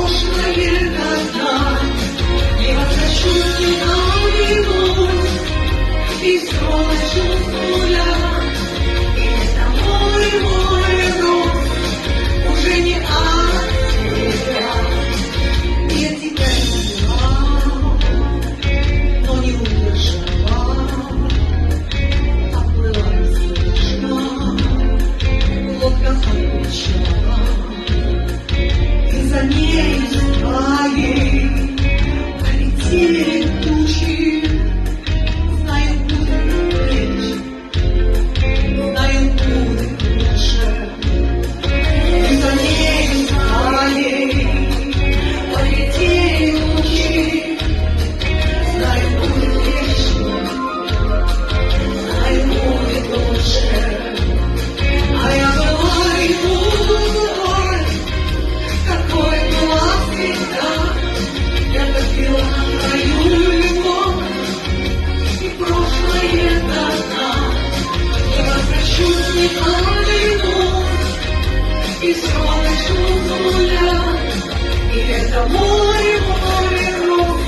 прошлое назад, не возвращусь ни на минуту, и все начну с нуля. И это мой рост, уже не от тебя. Я тебя любила, но не удержала, оплыла неслышно, лодка закричала, и за ней своей полетели тучи. Знаю, будет легче, знаю, будет лучше, и за ней своей полетели тучи. Знаю, будет легче, знаю, будет лучше. А я была и буду такой, какой была всегда. Я топила твою любовь, и прошлое назад. Не возвращусь ни на минуту, и все начну с нуля. И это мой рост,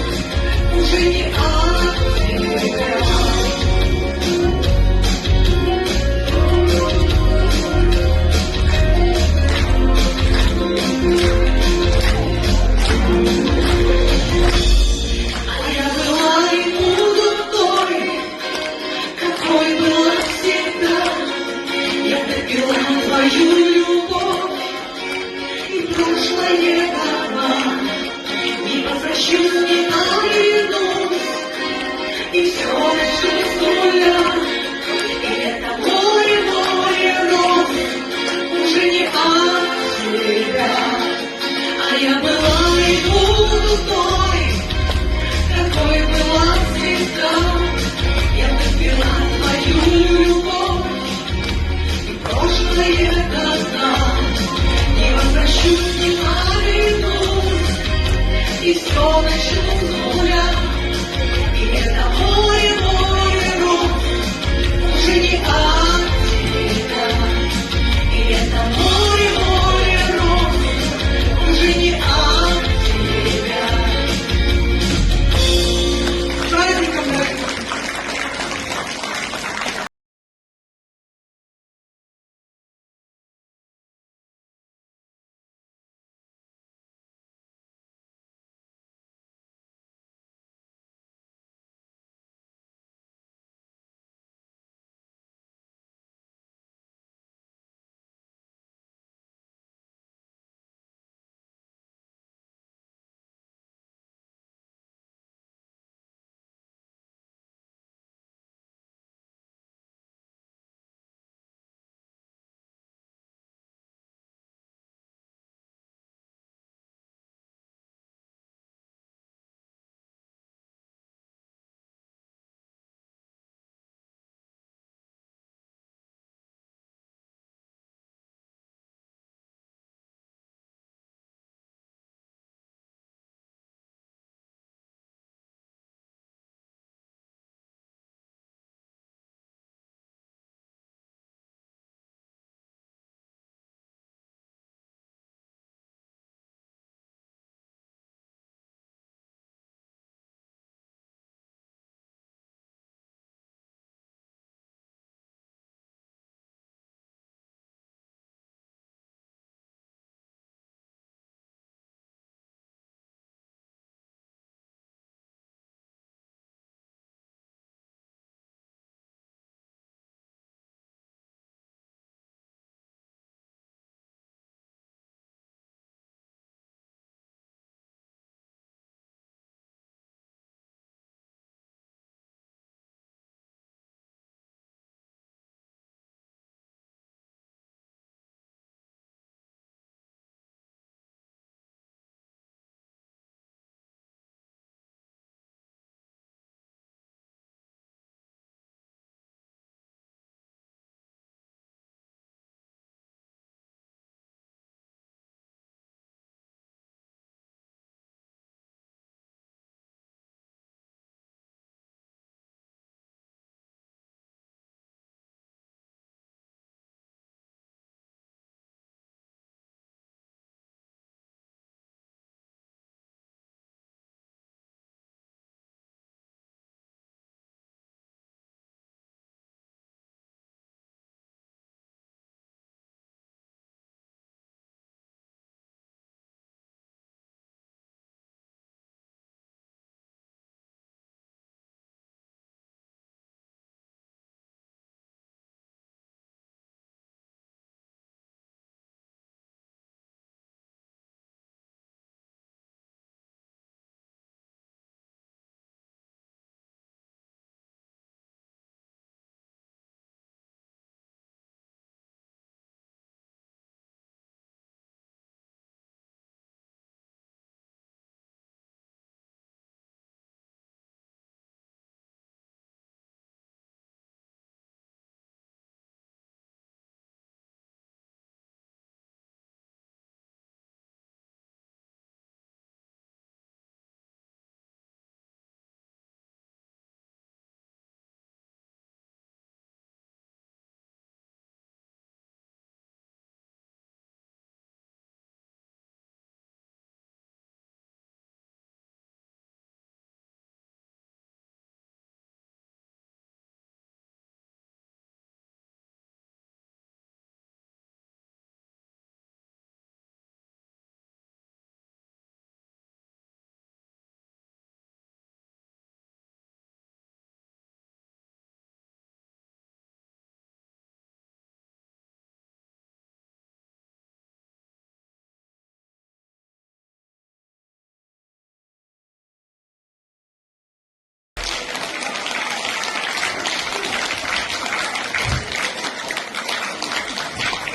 уже не от тебя. Твою любовь и прошлое назад, не возвращусь ни на минуту, и все начну с нуля. И это мой рост, уже не от тебя. А я была и буду той, какой была всегда. Я допила твою любовь, прошлое назад, не возвращусь ни на минуту, и все начну с нуля. И это мой рост, уже не от тебя. И это мой рост, уже не от тебя. С праздником!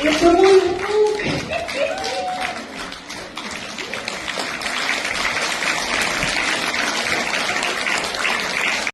Я, по-моему,